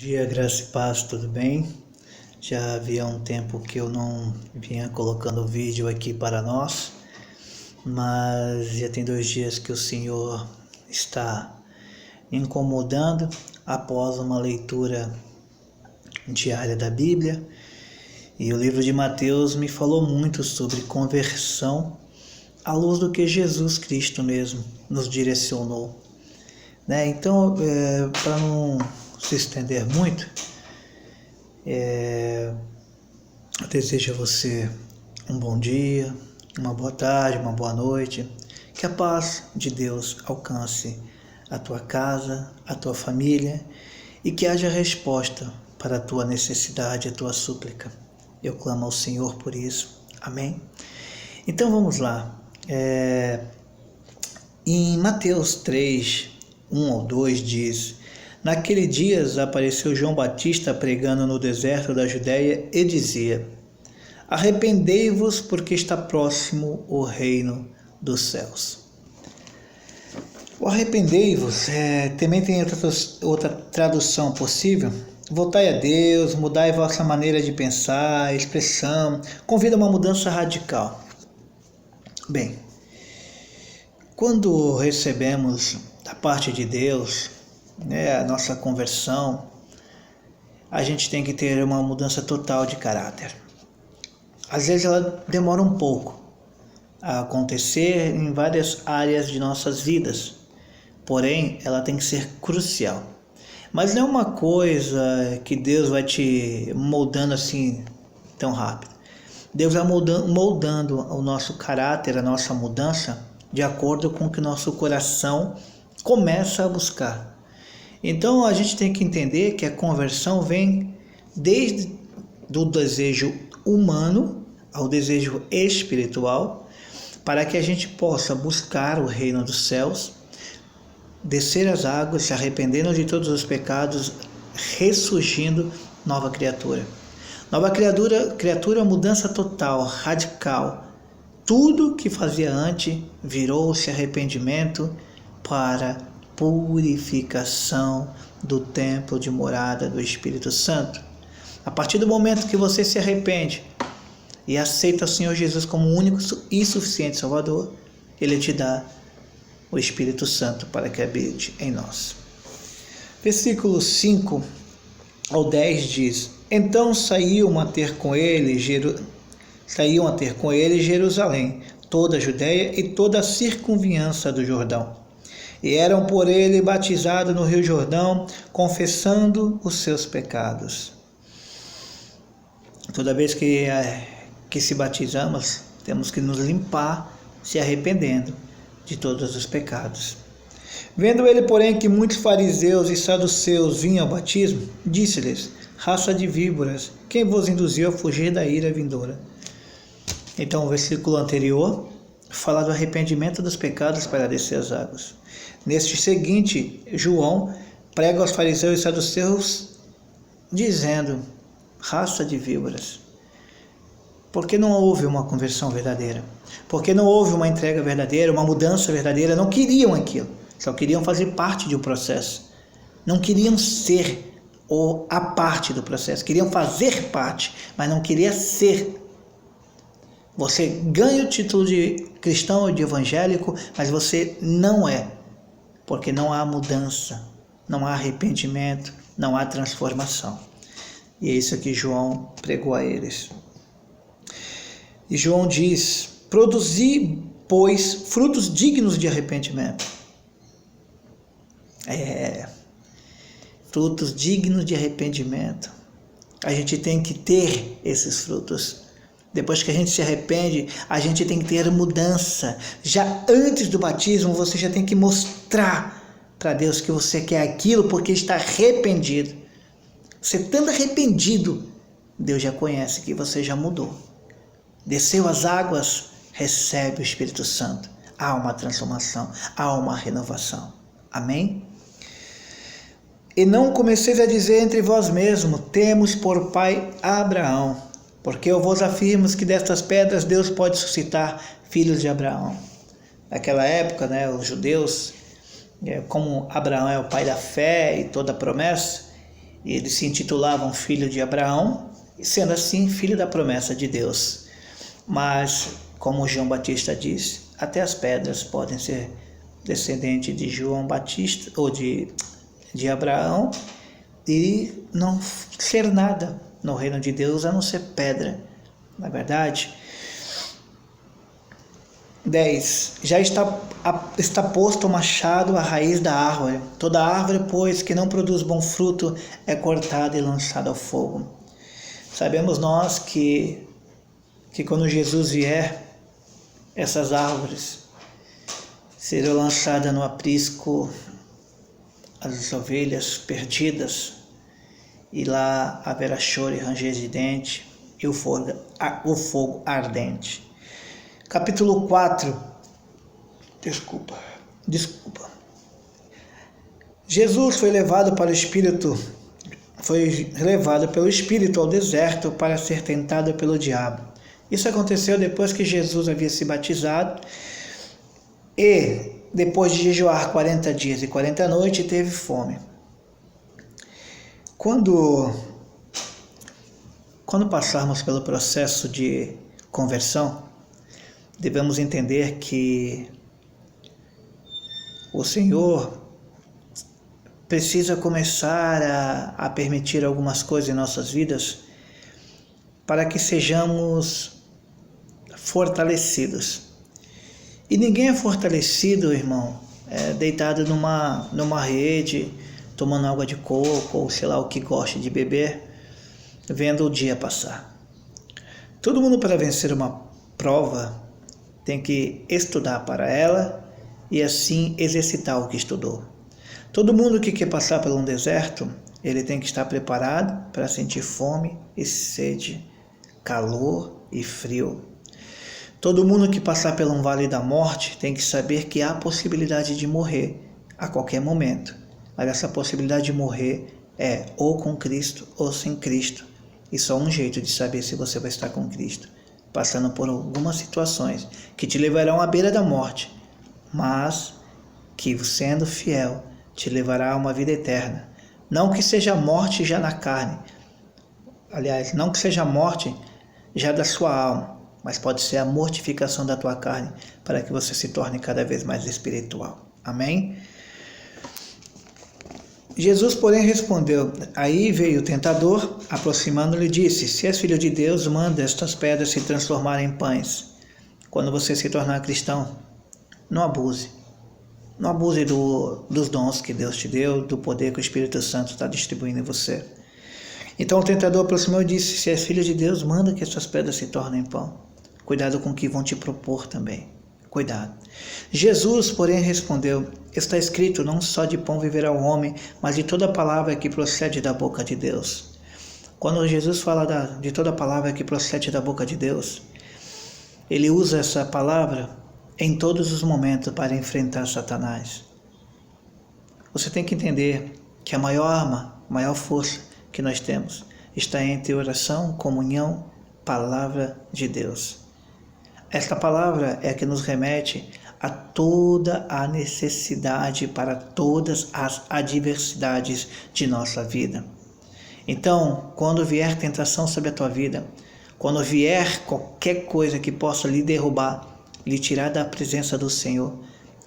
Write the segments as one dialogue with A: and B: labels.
A: Dia, graça e paz, tudo bem? Já havia um tempo que eu não vinha colocando vídeo aqui para nós, mas já tem 2 dias que o Senhor está me incomodando após uma leitura diária da Bíblia. E o livro de Mateus me falou muito sobre conversão à luz do que Jesus Cristo mesmo nos direcionou, né? Então, para não se estender muito, eu desejo a você um bom dia, uma boa tarde, uma boa noite. Que a paz de Deus alcance a tua casa, a tua família e que haja resposta para a tua necessidade, a tua súplica. Eu clamo ao Senhor por isso. Amém? Então vamos lá. Em Mateus 3, 1 ao 2 diz: Naquele dias apareceu João Batista pregando no deserto da Judéia e dizia: Arrependei-vos, porque está próximo o reino dos céus. O arrependei-vos também tem outra tradução possível. Voltai a Deus, mudai vossa maneira de pensar, expressão, convida a uma mudança radical. Bem, quando recebemos da parte de Deus, a nossa conversão, a gente tem que ter uma mudança total de caráter. Às vezes ela demora um pouco a acontecer em várias áreas de nossas vidas, porém ela tem que ser crucial. Mas não é uma coisa que Deus vai te moldando assim tão rápido. Deus vai moldando o nosso caráter, a nossa mudança, de acordo com o que o nosso coração começa a buscar. Então a gente tem que entender que a conversão vem desde do desejo humano ao desejo espiritual, para que a gente possa buscar o reino dos céus, descer as águas, se arrependendo de todos os pecados, ressurgindo nova criatura. Nova criatura, mudança total, radical. Tudo que fazia antes virou-se arrependimento para purificação do templo de morada do Espírito Santo. A partir do momento que você se arrepende e aceita o Senhor Jesus como o único e suficiente Salvador, Ele te dá o Espírito Santo para que habite em nós. Versículos 5 ao 10 diz: Então saíam a ter com ele Jerusalém, toda a Judéia e toda a circunviança do Jordão. E eram por ele batizados no Rio Jordão, confessando os seus pecados. Toda vez que se batizamos, temos que nos limpar, se arrependendo de todos os pecados. Vendo ele, porém, que muitos fariseus e saduceus vinham ao batismo, disse-lhes: Raça de víboras, quem vos induziu a fugir da ira vindoura? Então, o versículo anterior fala do arrependimento dos pecados para descer as águas. Neste seguinte, João prega aos fariseus e saduceus, dizendo: raça de víboras. Porque não houve uma conversão verdadeira, porque não houve uma entrega verdadeira, uma mudança verdadeira, não queriam aquilo, só queriam fazer parte de um processo, não queriam ser a parte do processo, queriam fazer parte, mas não queria ser. Você ganha o título de cristão ou de evangélico, mas você não é, porque não há mudança, não há arrependimento, não há transformação. E é isso que João pregou a eles. E João diz: produzi, pois, frutos dignos de arrependimento. Frutos dignos de arrependimento. A gente tem que ter esses frutos. Depois que a gente se arrepende, a gente tem que ter mudança. Já antes do batismo, você já tem que mostrar para Deus que você quer aquilo, porque está arrependido. Você estando arrependido, Deus já conhece que você já mudou. Desceu as águas, recebe o Espírito Santo. Há uma transformação, há uma renovação. Amém? E não comeceis a dizer entre vós mesmos: temos por pai Abraão, porque eu vos afirmo que destas pedras Deus pode suscitar filhos de Abraão. Naquela época, os judeus, como Abraão é o pai da fé e toda a promessa, E eles se intitulavam filho de Abraão, e sendo assim, filho da promessa de Deus. Mas, como João Batista disse, até as pedras podem ser descendentes de João Batista ou de Abraão e não ser nada no reino de Deus a não ser pedra. Na verdade, 10. Já está posto o machado à raiz da árvore. Toda árvore, pois, que não produz bom fruto, é cortada e lançada ao fogo. Sabemos nós que quando Jesus vier, essas árvores serão lançadas no aprisco, as ovelhas perdidas, e lá haverá choro e ranger de dente e o fogo ardente. Capítulo 4. Desculpa. Jesus foi levado pelo Espírito ao deserto para ser tentado pelo diabo. Isso aconteceu depois que Jesus havia se batizado e, depois de jejuar 40 dias e 40 noites, teve fome. Quando passarmos pelo processo de conversão, devemos entender que o Senhor precisa começar a permitir algumas coisas em nossas vidas para que sejamos fortalecidos. E ninguém é fortalecido, irmão, deitado numa rede, tomando água de coco ou sei lá o que gosta de beber, vendo o dia passar. Todo mundo, para vencer uma prova, tem que estudar para ela e assim exercitar o que estudou. Todo mundo que quer passar por um deserto, ele tem que estar preparado para sentir fome e sede, calor e frio. Todo mundo que passar por um vale da morte tem que saber que há possibilidade de morrer a qualquer momento. Mas essa possibilidade de morrer é ou com Cristo ou sem Cristo. E só um jeito de saber se você vai estar com Cristo, passando por algumas situações que te levarão à beira da morte, mas que, sendo fiel, te levará a uma vida eterna. Não que seja a morte já na carne, aliás, não que seja a morte já da sua alma, mas pode ser a mortificação da tua carne para que você se torne cada vez mais espiritual. Amém? Jesus, porém, respondeu. Aí veio o tentador, aproximando-lhe, disse: se és filho de Deus, manda estas pedras se transformarem em pães. Quando você se tornar cristão, não abuse. Não abuse dos dons que Deus te deu, do poder que o Espírito Santo está distribuindo em você. Então o tentador aproximou e disse: se és filho de Deus, manda que essas pedras se tornem pão. Cuidado com o que vão te propor também. Cuidado. Jesus, porém, respondeu: está escrito, não só de pão viverá o homem, mas de toda palavra que procede da boca de Deus. Quando Jesus fala de toda palavra que procede da boca de Deus, ele usa essa palavra em todos os momentos para enfrentar Satanás. Você tem que entender que a maior arma, a maior força que nós temos está entre oração, comunhão, palavra de Deus. Esta palavra é a que nos remete a toda a necessidade para todas as adversidades de nossa vida. Então, quando vier tentação sobre a tua vida, quando vier qualquer coisa que possa lhe derrubar, lhe tirar da presença do Senhor,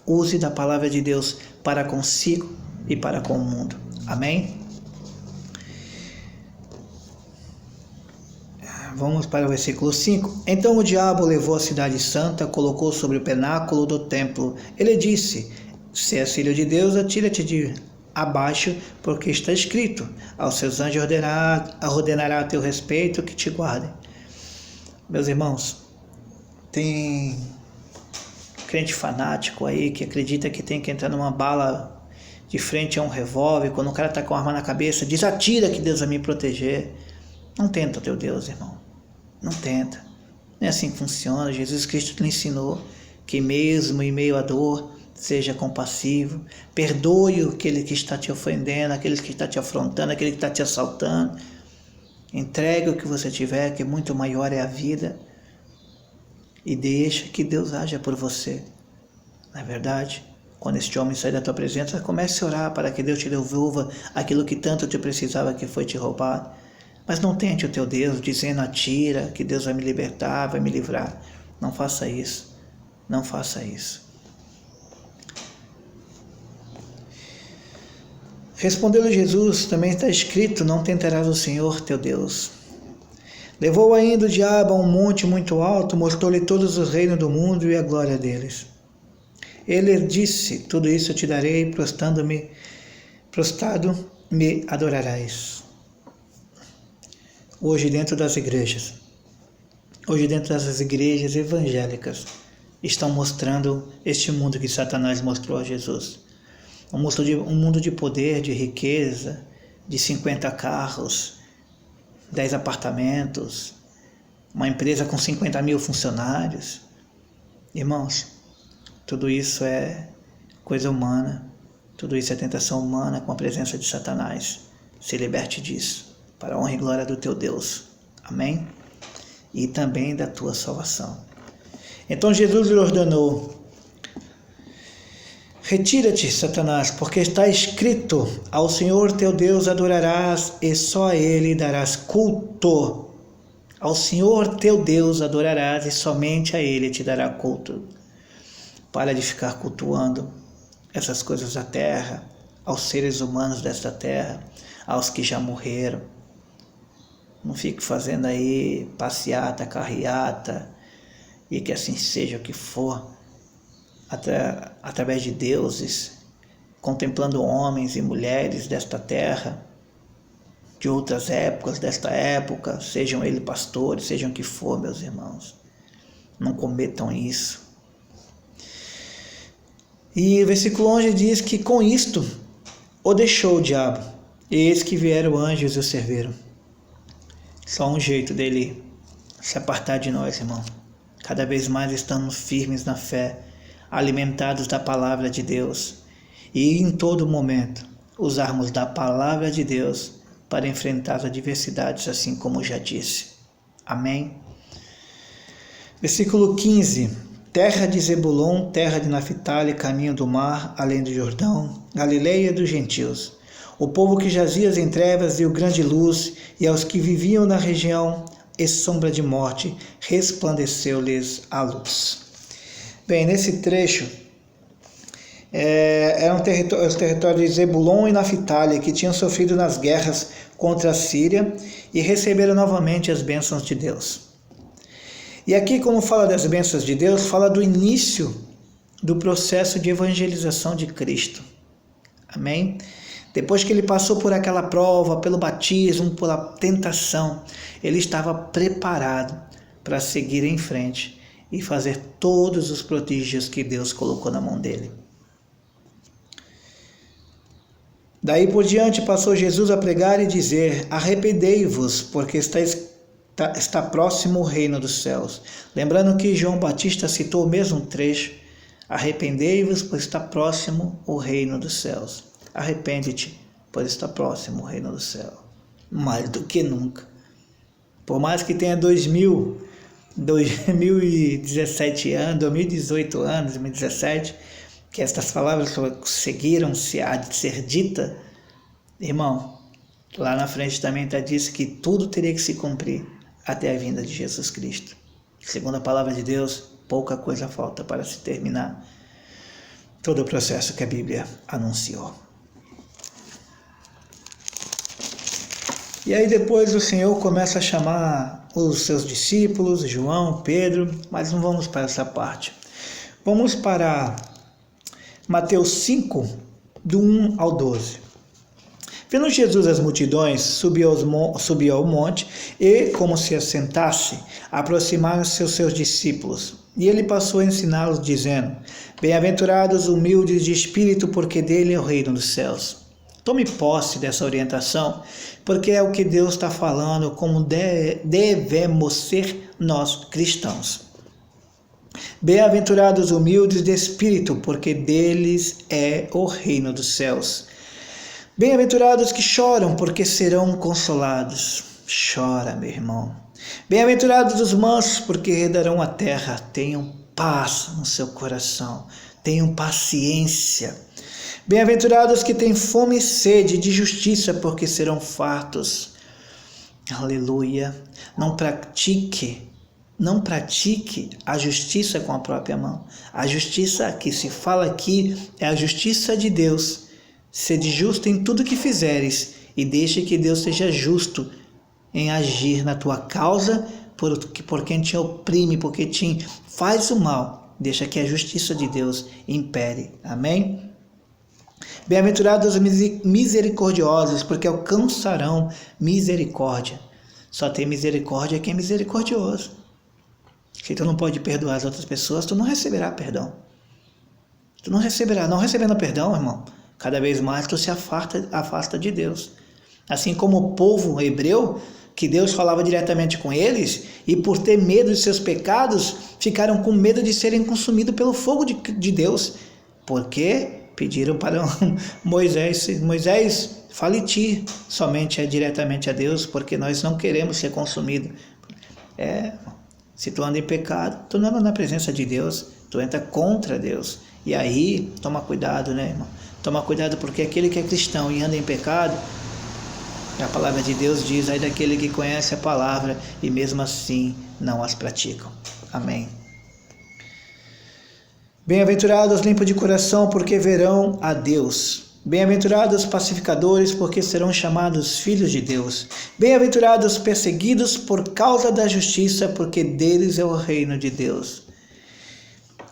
A: use da palavra de Deus para consigo e para com o mundo. Amém? Vamos para o versículo 5. Então o diabo levou a cidade santa, colocou sobre o pináculo do templo. Ele disse: se és filho de Deus, atira-te de abaixo, porque está escrito: aos seus anjos ordenará a teu respeito que te guardem. Meus irmãos, tem crente fanático aí que acredita que tem que entrar numa bala de frente a um revólver. Quando o cara está com a arma na cabeça, diz: atira que Deus vai me proteger. Não tenta teu Deus, irmão. Não tenta. Não é assim que funciona. Jesus Cristo lhe ensinou que mesmo em meio à dor, seja compassivo, perdoe aquele que está te ofendendo, aquele que está te afrontando, aquele que está te assaltando. Entregue o que você tiver, que muito maior é a vida, e deixa que Deus haja por você. Não é verdade? quando este homem sair da tua presença, comece a orar para que Deus te devolva aquilo que tanto te precisava, que foi te roubar. Mas não tente o teu Deus dizendo: atira, que Deus vai me libertar, vai me livrar. Não faça isso. Não faça isso. Respondeu Jesus: também está escrito: não tentarás o Senhor teu Deus. Levou ainda o diabo a um monte muito alto, mostrou-lhe todos os reinos do mundo e a glória deles. Ele disse: tudo isso eu te darei, prostrado me adorarás. Hoje dentro das igrejas evangélicas, estão mostrando este mundo que Satanás mostrou a Jesus. Um mundo de poder, de riqueza, de 50 carros, 10 apartamentos, uma empresa com 50 mil funcionários. Irmãos, tudo isso é coisa humana, tudo isso é tentação humana com a presença de Satanás. Se liberte disso, para a honra e glória do teu Deus. Amém? E também da tua salvação. Então Jesus lhe ordenou: retira-te, Satanás, porque está escrito: ao Senhor teu Deus adorarás e só a Ele darás culto. Ao Senhor teu Deus adorarás e somente a Ele te dará culto. Para de ficar cultuando essas coisas da terra, aos seres humanos desta terra, aos que já morreram. Não fique fazendo aí passeata, carreata, e que assim seja o que for, através de deuses, contemplando homens e mulheres desta terra, de outras épocas, desta época, sejam eles pastores, sejam o que for, meus irmãos. Não cometam isso. E o versículo 11 diz que com isto o deixou o diabo, e eis que vieram anjos e o serviram. Só um jeito dele se apartar de nós, irmão. Cada vez mais estamos firmes na fé, alimentados da palavra de Deus, e em todo momento usarmos da palavra de Deus para enfrentar as adversidades, assim como já disse. Amém? Versículo 15. Terra de Zebulon, terra de Naphtali, caminho do mar, além do Jordão, Galileia dos gentios. O povo que jazia em trevas viu grande luz, e aos que viviam na região e sombra de morte, resplandeceu-lhes a luz. Bem, nesse trecho, eram os territórios de Zebulon e Naphtali, que tinham sofrido nas guerras contra a Síria e receberam novamente as bênçãos de Deus. E aqui, como fala das bênçãos de Deus, fala do início do processo de evangelização de Cristo. Amém? Depois que ele passou por aquela prova, pelo batismo, pela tentação, ele estava preparado para seguir em frente e fazer todos os prodígios que Deus colocou na mão dele. Daí por diante passou Jesus a pregar e dizer: arrependei-vos, porque está próximo o reino dos céus. Lembrando que João Batista citou o mesmo trecho: arrependei-vos, pois está próximo o reino dos céus. Arrepende-te, pois está próximo o reino do céu. Mais do que nunca. Por mais que tenha 2017 anos, 2018 anos, 2017, que estas palavras conseguiram-se a ser dita, irmão, lá na frente também está dito que tudo teria que se cumprir até a vinda de Jesus Cristo. Segundo a palavra de Deus, pouca coisa falta para se terminar todo o processo que a Bíblia anunciou. E aí depois o Senhor começa a chamar os seus discípulos, João, Pedro, mas não vamos para essa parte. Vamos para Mateus 5, do 1 ao 12. Vendo Jesus as multidões, subiu ao monte e, como se assentasse, aproximaram-se os seus discípulos. E ele passou a ensiná-los, dizendo: bem-aventurados humildes de espírito, porque dele é o reino dos céus. Tome posse dessa orientação, porque é o que Deus está falando, como devemos ser nós cristãos. Bem-aventurados humildes de espírito, porque deles é o reino dos céus. Bem-aventurados que choram, porque serão consolados. Chora, meu irmão. Bem-aventurados os mansos, porque herdarão a terra. Tenham paz no seu coração. Tenham paciência. Bem-aventurados que têm fome e sede de justiça, porque serão fartos. Aleluia. Não pratique a justiça com a própria mão. A justiça que se fala aqui é a justiça de Deus. Sede justo em tudo que fizeres, e deixe que Deus seja justo em agir na tua causa por quem te oprime, porque te faz o mal. Deixa que a justiça de Deus impere. Amém? Bem-aventurados misericordiosos, porque alcançarão misericórdia. Só tem misericórdia quem é misericordioso. Se tu não pode perdoar as outras pessoas, tu não receberá perdão. Tu não receberá. Não recebendo perdão, irmão, cada vez mais tu se afasta de Deus. Assim como o povo hebreu, que Deus falava diretamente com eles, e por ter medo de seus pecados, ficaram com medo de serem consumidos pelo fogo de Deus. Porque pediram para Moisés, fale-te somente diretamente a Deus, porque nós não queremos ser consumidos. Se tu anda em pecado, tu não anda na presença de Deus, tu entra contra Deus. E aí, toma cuidado, né, irmão? Toma cuidado, porque aquele que é cristão e anda em pecado, a palavra de Deus diz, aí daquele que conhece a palavra e mesmo assim não as praticam. Amém. Bem-aventurados limpos de coração, porque verão a Deus. Bem-aventurados pacificadores, porque serão chamados filhos de Deus. Bem-aventurados perseguidos por causa da justiça, porque deles é o reino de Deus.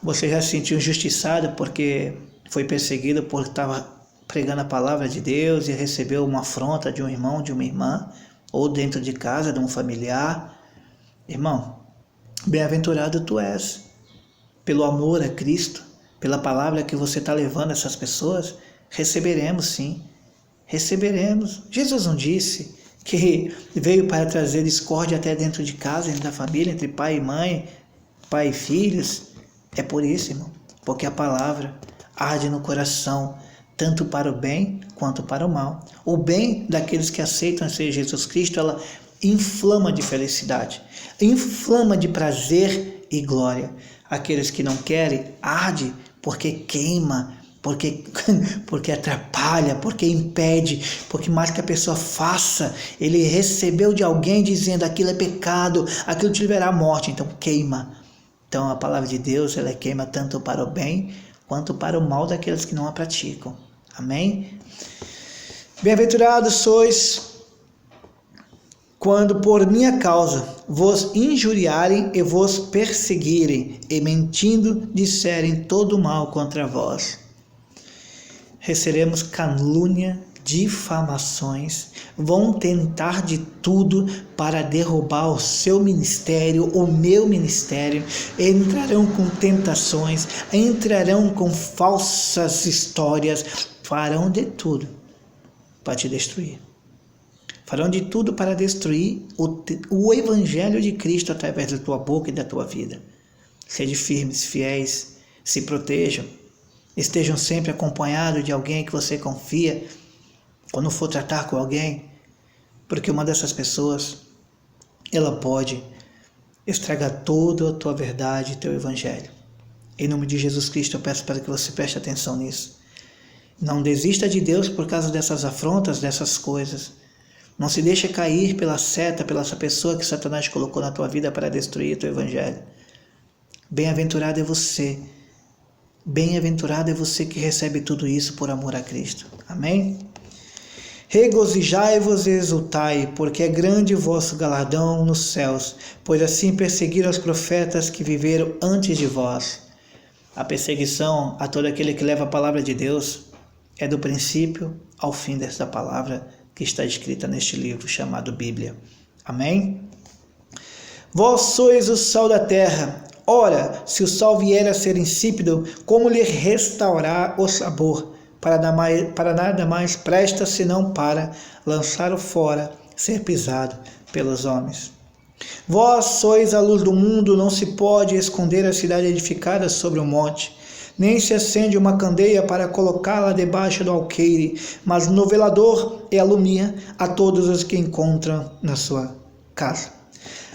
A: Você já se sentiu injustiçado porque foi perseguido por estar pregando a palavra de Deus e recebeu uma afronta de um irmão, de uma irmã, ou dentro de casa, de um familiar? Irmão, bem-aventurado tu és. Pelo amor a Cristo, pela palavra que você está levando a essas pessoas, receberemos sim, receberemos. Jesus não disse que veio para trazer discórdia até dentro de casa, dentro da família, entre pai e mãe, pai e filhos? É por isso, irmão, porque a palavra arde no coração, tanto para o bem quanto para o mal. O bem daqueles que aceitam ser Jesus Cristo, ela inflama de felicidade, inflama de prazer e glória. Aqueles que não querem, arde porque queima, porque atrapalha, porque impede, porque mais que a pessoa faça, ele recebeu de alguém dizendo aquilo é pecado, aquilo te levará à morte, então queima. Então a palavra de Deus, ela queima tanto para o bem quanto para o mal daqueles que não a praticam. Amém? Bem-aventurados sois quando por minha causa vos injuriarem e vos perseguirem, e mentindo disserem todo mal contra vós. Receberemos calúnia, difamações, vão tentar de tudo para derrubar o seu ministério, o meu ministério, entrarão com tentações, entrarão com falsas histórias, farão de tudo para te destruir. Farão de tudo para destruir o Evangelho de Cristo através da tua boca e da tua vida. Sede firmes, fiéis, se protejam, estejam sempre acompanhados de alguém que você confia, quando for tratar com alguém, porque uma dessas pessoas, ela pode estragar toda a tua verdade e teu Evangelho. Em nome de Jesus Cristo, eu peço para que você preste atenção nisso. Não desista de Deus por causa dessas afrontas, dessas coisas. Não se deixe cair pela seta, pela essa pessoa que Satanás colocou na tua vida para destruir o teu Evangelho. Bem-aventurado é você. Bem-aventurado é você que recebe tudo isso por amor a Cristo. Amém? Regozijai-vos e exultai, porque é grande o vosso galardão nos céus, pois assim perseguiram os profetas que viveram antes de vós. A perseguição a todo aquele que leva a palavra de Deus é do princípio ao fim desta palavra que está escrita neste livro chamado Bíblia. Amém? Vós sois o sal da terra. Ora, se o sal vier a ser insípido, como lhe restaurar o sabor? Para nada mais presta senão para lançar-o fora, ser pisado pelos homens. Vós sois a luz do mundo, não se pode esconder a cidade edificada sobre um monte, nem se acende uma candeia para colocá-la debaixo do alqueire, mas no velador e alumia a todos os que encontram na sua casa.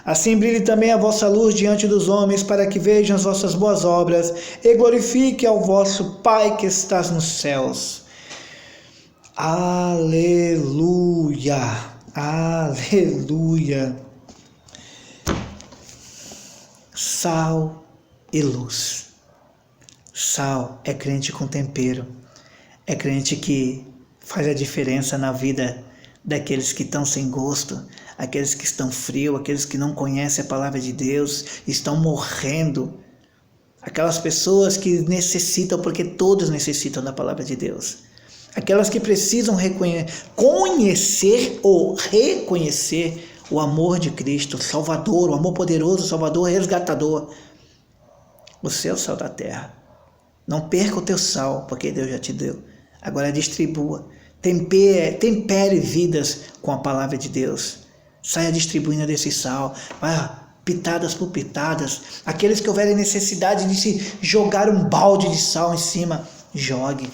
A: Assim brilhe também a vossa luz diante dos homens, para que vejam as vossas boas obras e glorifique ao vosso Pai que estás nos céus. Aleluia, aleluia. Sal e luz. Sal é crente com tempero, é crente que faz a diferença na vida daqueles que estão sem gosto, aqueles que estão frios, aqueles que não conhecem a palavra de Deus, estão morrendo. Aquelas pessoas que necessitam, porque todos necessitam da palavra de Deus. Aquelas que precisam conhecer ou reconhecer o amor de Cristo, o Salvador, o amor poderoso, o Salvador resgatador. Você é o sal da terra. Não perca o teu sal, porque Deus já te deu. Agora distribua. Tempere vidas com a palavra de Deus. Saia distribuindo desse sal. Pitadas por pitadas. Aqueles que houverem necessidade de se jogar um balde de sal em cima, jogue.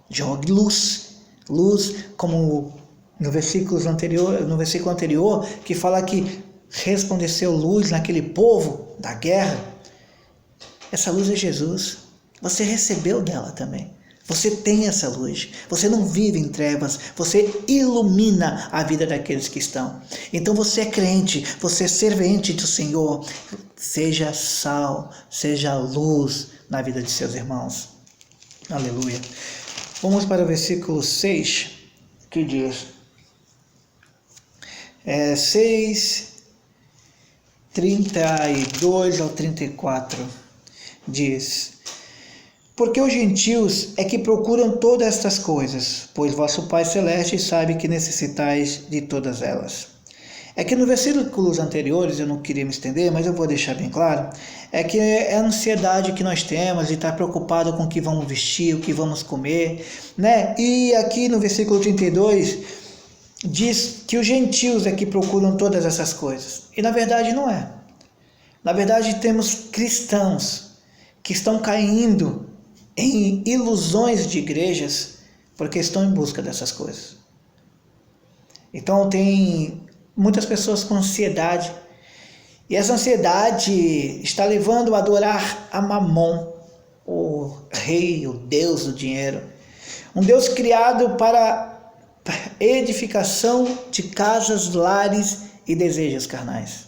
A: Jogue luz. Luz, como no versículo anterior, que fala que resplandeceu luz naquele povo da guerra. Essa luz é Jesus. Você recebeu dela também. Você tem essa luz. Você não vive em trevas. Você ilumina a vida daqueles que estão. Então você é crente. Você é servente do Senhor. Seja sal, seja luz na vida de seus irmãos. Aleluia. Vamos para o versículo 6, que diz... 6, 32 ao 34, diz: Porque os gentios é que procuram todas estas coisas, pois vosso Pai Celeste sabe que necessitais de todas elas. É que no versículos anteriores, eu não queria me estender, mas eu vou deixar bem claro, é que é a ansiedade que nós temos de estar preocupado com o que vamos vestir, o que vamos comer, né? E aqui no versículo 32, diz que os gentios é que procuram todas essas coisas. E na verdade não é. Na verdade temos cristãos que estão caindo em ilusões de igrejas porque estão em busca dessas coisas. Então tem muitas pessoas com ansiedade, e essa ansiedade está levando a adorar a Mamon, o rei, o Deus do dinheiro, um Deus criado para edificação de casas, lares e desejos carnais.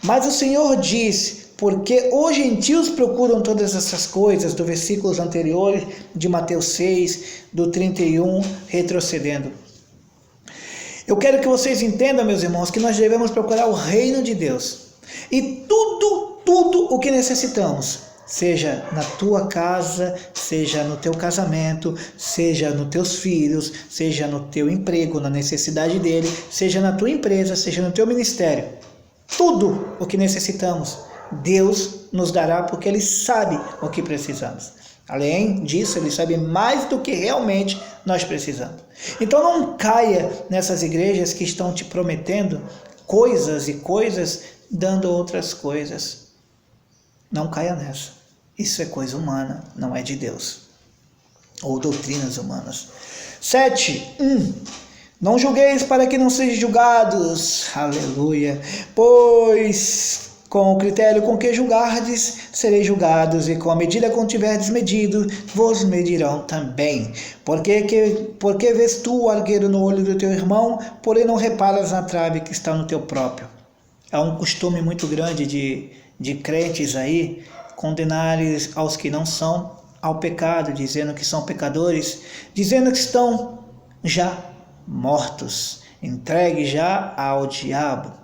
A: Mas o Senhor diz: porque os gentios procuram todas essas coisas, do versículos anteriores de Mateus 6, do 31, retrocedendo. Eu quero que vocês entendam, meus irmãos, que nós devemos procurar o reino de Deus. E tudo o que necessitamos, seja na tua casa, seja no teu casamento, seja nos teus filhos, seja no teu emprego, na necessidade dele, seja na tua empresa, seja no teu ministério. Tudo o que necessitamos, Deus nos dará, porque Ele sabe o que precisamos. Além disso, Ele sabe mais do que realmente nós precisamos. Então não caia nessas igrejas que estão te prometendo coisas e coisas, dando outras coisas. Não caia nessa. Isso é coisa humana, não é de Deus. Ou doutrinas humanas. 7. Não julgueis para que não sejam julgados. Aleluia. Pois com o critério com que julgardes, sereis julgados, e com a medida com que tiverdes medido, vos medirão também. Porque vês tu o argueiro no olho do teu irmão, porém não reparas na trave que está no teu próprio. Há um costume muito grande de crentes aí, condenarem aos que não são ao pecado, dizendo que são pecadores, dizendo que estão já mortos, entregues já ao diabo.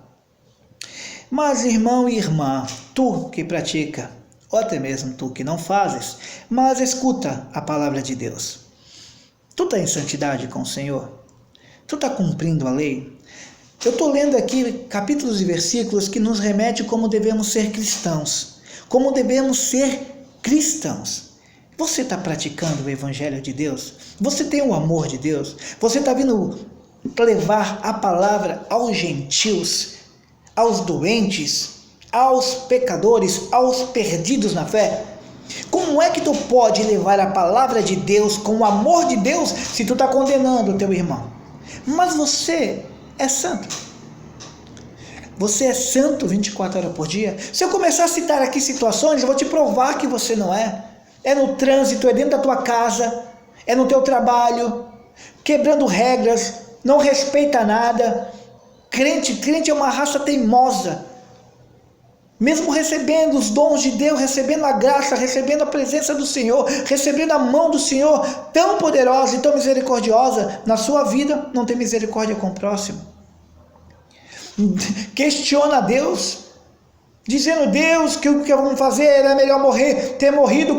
A: Mas irmão e irmã, tu que pratica, ou até mesmo tu que não fazes, mas escuta a palavra de Deus. Tu está em santidade com o Senhor? Tu está cumprindo a lei? Eu estou lendo aqui capítulos e versículos que nos remetem como devemos ser cristãos. Como devemos ser cristãos. Você está praticando o Evangelho de Deus? Você tem o amor de Deus? Você está vindo levar a palavra aos gentios, aos doentes, aos pecadores, aos perdidos na fé? Como é que tu pode levar a palavra de Deus com o amor de Deus se tu está condenando o teu irmão? Mas você é santo. Você é santo 24 horas por dia? Se eu começar a citar aqui situações, eu vou te provar que você não é. É no trânsito, é dentro da tua casa, é no teu trabalho, quebrando regras, não respeita nada. Crente é uma raça teimosa. Mesmo recebendo os dons de Deus, recebendo a graça, recebendo a presença do Senhor, recebendo a mão do Senhor tão poderosa e tão misericordiosa, na sua vida não tem misericórdia com o próximo. Questiona Deus, dizendo: Deus, que o que vamos fazer é melhor morrer, ter morrido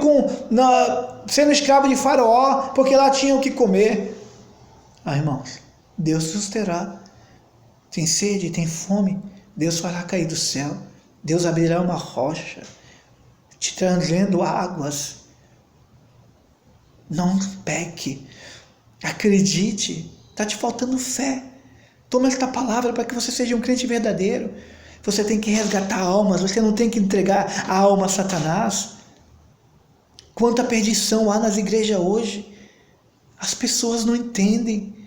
A: sendo escravo de Faraó, porque lá tinha o que comer. Irmãos, Deus susterá. Tem sede, tem fome, Deus fará cair do céu. Deus abrirá uma rocha, te trazendo águas. Não peque, acredite, está te faltando fé. Toma esta palavra para que você seja um crente verdadeiro. Você tem que resgatar almas, você não tem que entregar a alma a Satanás. Quanta perdição há nas igrejas hoje. As pessoas não entendem.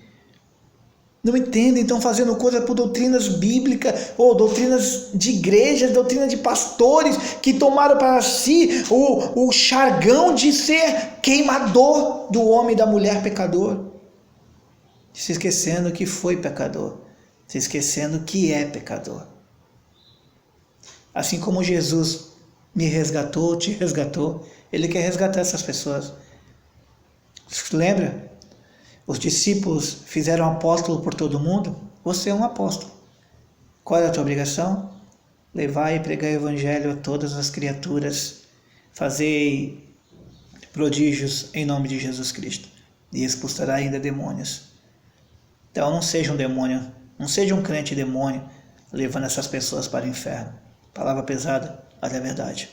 A: Não entendem, estão fazendo coisa por doutrinas bíblicas, ou doutrinas de igrejas, doutrinas de pastores, que tomaram para si o jargão de ser queimador do homem e da mulher pecador. Se esquecendo que foi pecador, se esquecendo que é pecador. Assim como Jesus me resgatou, te resgatou, Ele quer resgatar essas pessoas. Lembra? Os discípulos fizeram apóstolo por todo mundo. Você é um apóstolo. Qual é a tua obrigação? Levar e pregar o evangelho a todas as criaturas. Fazei prodígios em nome de Jesus Cristo. E expulsará ainda demônios. Então não seja um demônio. Não seja um crente demônio levando essas pessoas para o inferno. Palavra pesada, mas é verdade.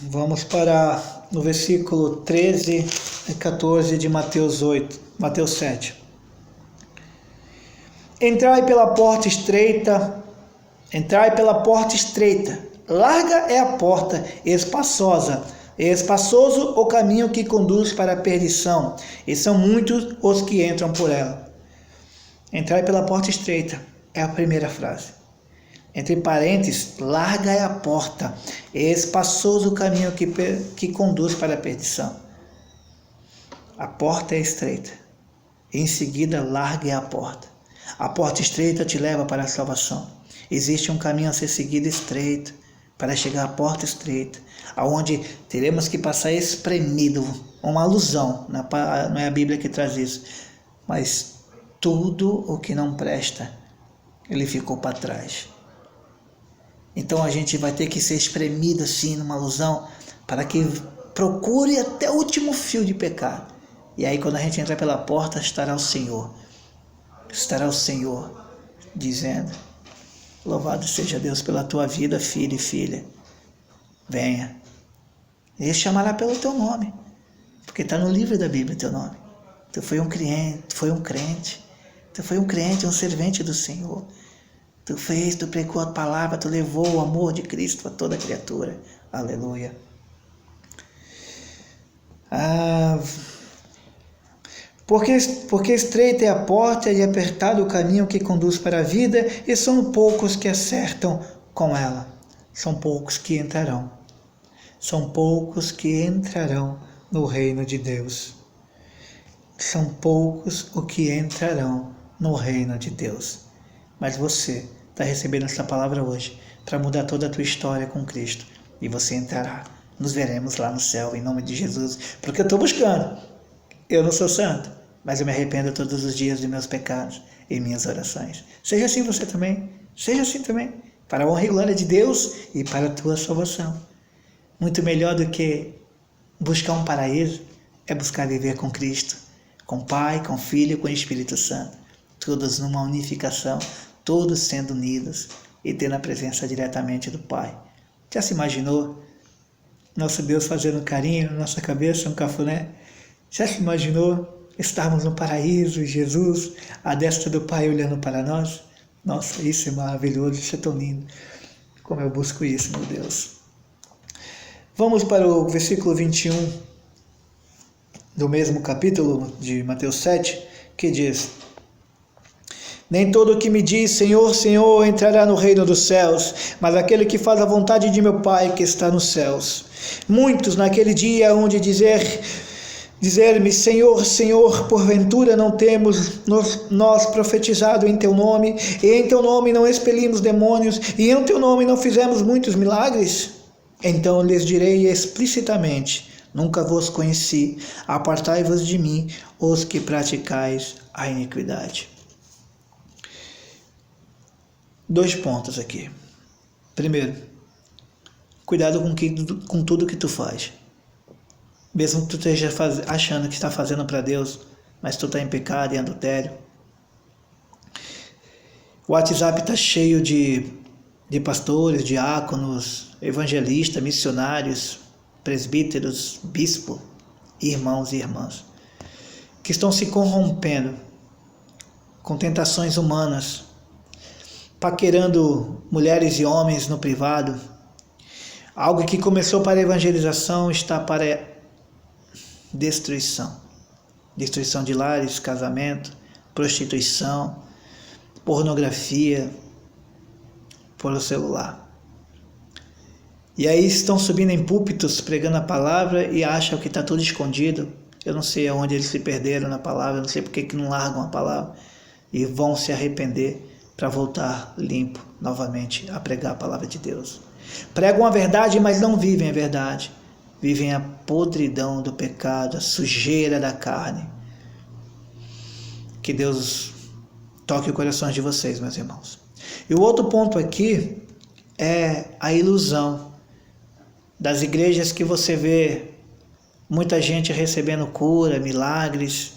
A: Vamos para no versículo 13 e 14 de Mateus 7. Entrai pela porta estreita, larga é a porta, espaçoso o caminho que conduz para a perdição, e são muitos os que entram por ela. Entrai pela porta estreita, é a primeira frase. Entre parênteses, larga é a porta, espaçoso o caminho que conduz para a perdição. A porta é estreita, em seguida larga é a porta. A porta estreita te leva para a salvação. Existe um caminho a ser seguido estreito, para chegar à porta estreita, aonde teremos que passar espremido, uma alusão, não é a Bíblia que traz isso, mas tudo o que não presta, ele ficou para trás. Então a gente vai ter que ser espremido assim, numa alusão, para que procure até o último fio de pecado. E aí quando a gente entrar pela porta, estará o Senhor dizendo: louvado seja Deus pela tua vida, filho e filha. Venha. Ele chamará pelo teu nome, porque está no livro da Bíblia teu nome. Tu foi um crente, um servente do Senhor. Tu pregou a palavra, tu levou o amor de Cristo a toda criatura. Aleluia. Porque estreita é a porta e apertado o caminho que conduz para a vida, e são poucos que acertam com ela. São poucos que entrarão. São poucos que entrarão no reino de Deus. São poucos os que entrarão no reino de Deus. Mas você está recebendo essa palavra hoje para mudar toda a tua história com Cristo. E você entrará. Nos veremos lá no céu, em nome de Jesus. Porque eu estou buscando. Eu não sou santo, mas eu me arrependo todos os dias de meus pecados e minhas orações. Seja assim você também. Seja assim também. Para a honra e glória de Deus e para a tua salvação. Muito melhor do que buscar um paraíso é buscar viver com Cristo. Com Pai, com Filho e com o Espírito Santo. Todos numa unificação. Todos sendo unidos e tendo a presença diretamente do Pai. Já se imaginou nosso Deus fazendo carinho na nossa cabeça, um cafuné? Já se imaginou estarmos no paraíso, Jesus, à destra do Pai olhando para nós? Nossa, isso é maravilhoso, isso é tão lindo. Como eu busco isso, meu Deus. Vamos para o versículo 21 do mesmo capítulo de Mateus 7, que diz: Nem todo o que me diz Senhor, Senhor entrará no reino dos céus, mas aquele que faz a vontade de meu Pai que está nos céus. Muitos naquele dia hão de dizer-me, Senhor, Senhor, porventura não temos nós profetizado em teu nome, e em teu nome não expelimos demônios, e em teu nome não fizemos muitos milagres? Então lhes direi explicitamente, nunca vos conheci, apartai-vos de mim, os que praticais a iniquidade. 2 pontos aqui. Primeiro, cuidado com tudo que tu faz. Mesmo que tu esteja achando que está fazendo para Deus, mas tu está em pecado e adultério. O WhatsApp está cheio de pastores, diáconos, evangelistas, missionários, presbíteros, bispo, irmãos e irmãs, que estão se corrompendo com tentações humanas, paquerando mulheres e homens no privado. Algo que começou para evangelização está para destruição. Destruição de lares, casamento, prostituição, pornografia, pelo celular. E aí estão subindo em púlpitos, pregando a palavra e acham que está tudo escondido. Eu não sei aonde eles se perderam na palavra, eu não sei porque que não largam a palavra e vão se arrepender para voltar limpo novamente a pregar a palavra de Deus. Pregam a verdade, mas não vivem a verdade. Vivem a podridão do pecado, a sujeira da carne. Que Deus toque o coração de vocês, meus irmãos. E o outro ponto aqui é a ilusão das igrejas que você vê muita gente recebendo cura, milagres,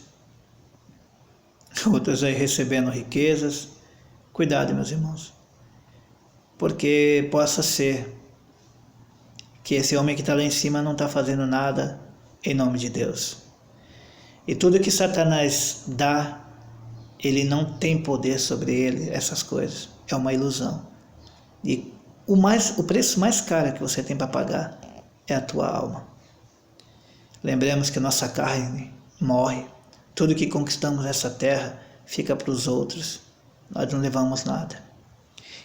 A: outros aí recebendo riquezas. Cuidado, meus irmãos, porque possa ser que esse homem que está lá em cima não está fazendo nada em nome de Deus. E tudo que Satanás dá, ele não tem poder sobre ele, essas coisas. É uma ilusão. E o preço mais caro que você tem para pagar é a tua alma. Lembremos que nossa carne morre. Tudo que conquistamos nessa terra fica para os outros. Nós não levamos nada.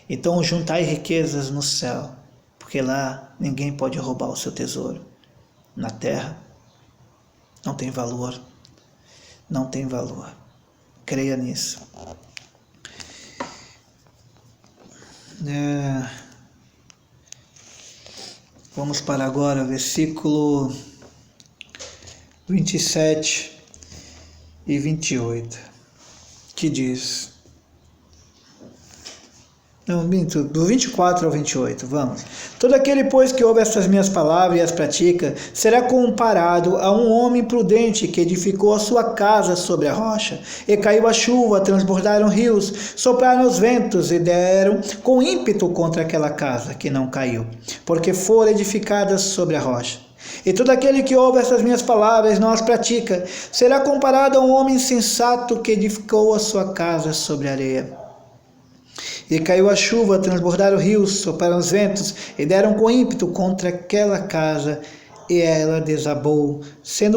A: Então juntai riquezas no céu, porque lá ninguém pode roubar o seu tesouro. Na terra não tem valor. Não tem valor. Creia nisso. Vamos para agora o versículo 27 e 28, que diz... Não, minto, do 24 ao 28, vamos. Todo aquele, pois, que ouve estas minhas palavras e as pratica, será comparado a um homem prudente que edificou a sua casa sobre a rocha. E caiu a chuva, transbordaram rios, sopraram os ventos e deram com ímpeto contra aquela casa, que não caiu, porque fora edificada sobre a rocha. E todo aquele que ouve essas minhas palavras e não as pratica, será comparado a um homem insensato que edificou a sua casa sobre a areia. E caiu a chuva, transbordaram rios, sopraram os ventos, e deram com ímpeto contra aquela casa, e ela desabou, sendo